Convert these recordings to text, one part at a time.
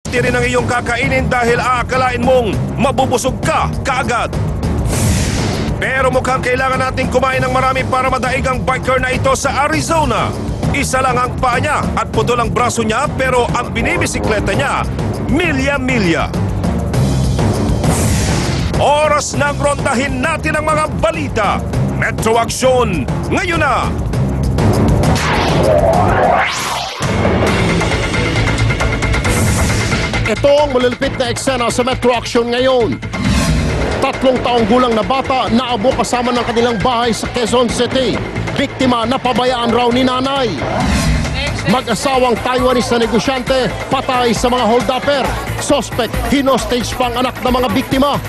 Healthy rin ang iyong kakainin dahil aakalain mong mabubusog ka kaagad. Pero mukhang kailangan nating kumain ng marami para madaig ang biker na ito sa Arizona. Isa lang ang paa niya at putol ang braso niya pero ang binibisikleta niya, milya-milya. Oras nang rondahin natin ang mga balita. Metro Aksyon, ngayon na! Ito ang malilipit na eksena sa Metro Action ngayon. 3 taong gulang na bata naabo kasama ng kanilang bahay sa Quezon City. Biktima na pabayaan raw ni nanay. Mag-asawang Taiwanese na negosyante patay sa mga hold-upper. Suspect hinostage pang anak ng mga biktima.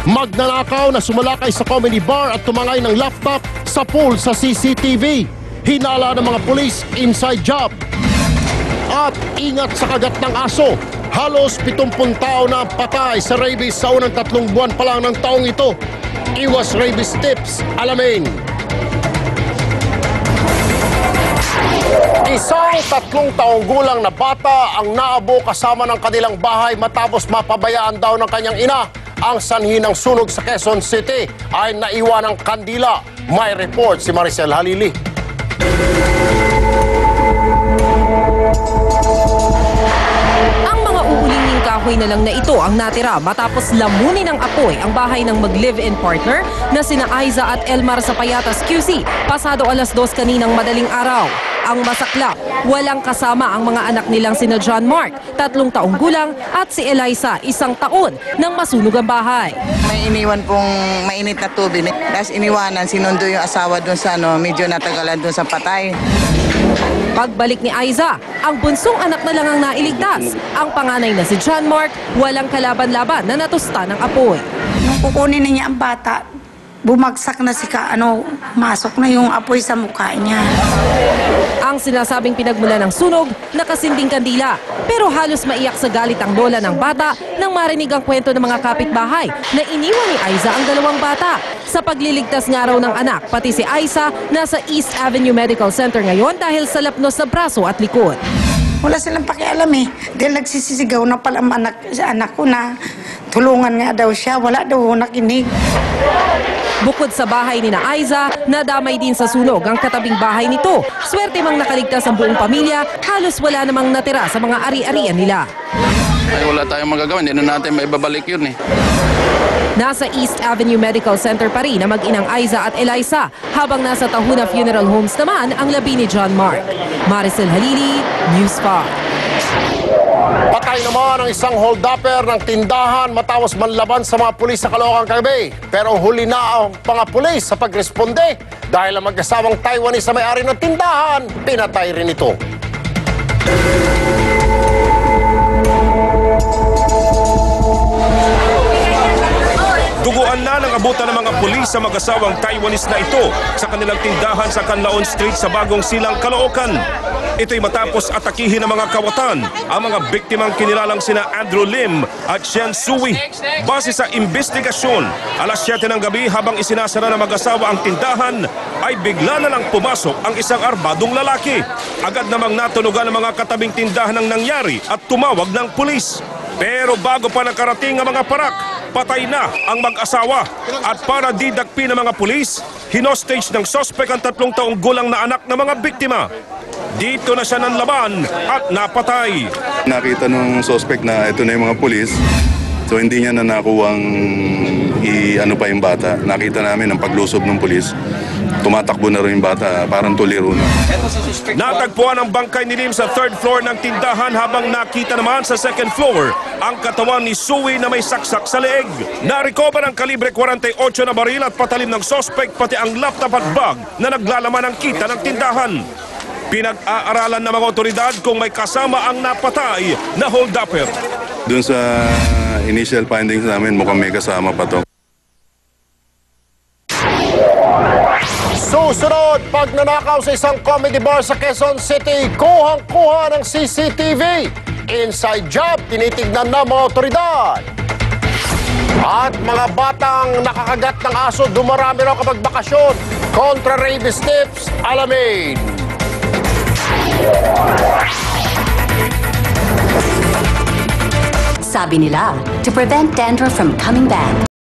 Magnanakaw na sumalakay sa comedy bar at tumangay ng laptop sa pool sa CCTV. Hinala ng mga pulis, inside job. At ingat sa kagat ng aso. Halos 70 tao na patay sa rabies sa unang 3 buwan pa lang ng taong ito. Iwas rabies tips, alamin. Isang 3 taong gulang na bata ang naabo kasama ng kanilang bahay matapos mapabayaan daw ng kanyang ina. Ang sanhi ng sunog sa Quezon City ay naiwan ng kandila. May report si Maricel Halili. Ang mga uulinging kahoy na lang na ito ang natira matapos lamunin ng apoy ang bahay ng mag-live-in partner na sina Aiza at Elmar sa Payatas, QC, pasado 2:00 kaninang madaling araw. Ang masaklap, walang kasama ang mga anak nilang sina John Mark, 3 taong gulang, at si Eliza, 1 taon, nang masunog ang bahay. May iniwan pong mainit na tubig. Tapos iniwanan, sinundo yung asawa doon sa medyo natagalan doon sa patay. Pagbalik ni Aiza, ang bunsong anak na lang ang nailigtas. Ang panganay na si John Mark, walang kalaban-laban na natusta ng apoy. Nung kukunin na niya ang bata, bumagsak na masok na yung apoy sa mukha niya. Ang sinasabing pinagmula ng sunog, nakasinding kandila. Pero halos maiyak sa galit ang lola ng bata nang marinig ang kwento ng mga kapitbahay na iniwan ni Aiza ang 2 bata. Sa pagliligtas nga raw ng anak, pati si Aiza nasa East Avenue Medical Center ngayon dahil sa lapnos sa braso at likod. Wala silang pakialam eh. Dahil nagsisisigaw na pala anak ko na tulungan nga daw siya. Wala daw nakinig. Bukod sa bahay ni na Aiza, nadamay din sa sunog ang katabing bahay nito. Swerte mang nakaligtas ang buong pamilya, halos wala namang natira sa mga ari-arian nila. Ay, wala tayong magagawa, hindi na natin maibabalik yun eh. Nasa East Avenue Medical Center pa rin na mag-inang Aiza at Eliza, habang nasa Tahuna Funeral Homes naman ang labi ni John Mark. Maricel Halili, News 5. Patay naman ang isang hold-upper ng tindahan matapos manlaban sa mga pulis sa Caloocan kagabi. Pero huli na ang mga pulis sa pagresponde dahil ang mag-asawang Taiwanese sa may-ari ng tindahan, pinatay rin ito. Duguan na ng abutan ng mga pulis sa mag-asawang Taiwanese na ito sa kanilang tindahan sa Canlaon Street sa Bagong Silang, Caloocan. Ito'y matapos atakihin ng mga kawatan ang mga biktimang kinilalang sina Andrew Lim at Xian Sui. Base sa investigasyon, 7:00 ng gabi habang isinasara ng mag-asawa ang tindahan, ay bigla na lang pumasok ang isang armadong lalaki. Agad namang natunugan ng mga katabing tindahan ang nangyari at tumawag ng pulis. Pero bago pa nakarating ang mga parak, patay na ang mag-asawa. At para didakpi ng mga pulis, hinostage ng sospek ang 3 taong gulang na anak ng mga biktima. Dito na siya nanlaban at napatay. Nakita nung suspect na ito na yung mga pulis. So hindi niya na nakuwang i-ano pa yung bata. Nakita namin ang paglusob ng pulis. Tumatakbo na rin yung bata, parang tuliro na. Natagpuan ang bangkay ni Lim sa 3rd floor ng tindahan habang nakita naman sa 2nd floor ang katawan ni Sui na may saksak sa leeg. Na-recover ang kalibre 48 na baril at patalim ng suspect pati ang laptop at bag na naglalaman ng kita ng tindahan. Pinag-aaralan ng mga otoridad kung may kasama ang napatay na hold-upper. Doon sa initial findings namin, mukhang may kasama pa to. Susunod, pagnanakaw sa isang comedy bar sa Quezon City, kuhang-kuha ng CCTV. Inside job, tinitignan ng mga otoridad. At mga batang nakakagat ng aso, dumarami raw kapag bakasyon. Contra rabies tips, alamin. Sabi nila, to prevent dandruff from coming back,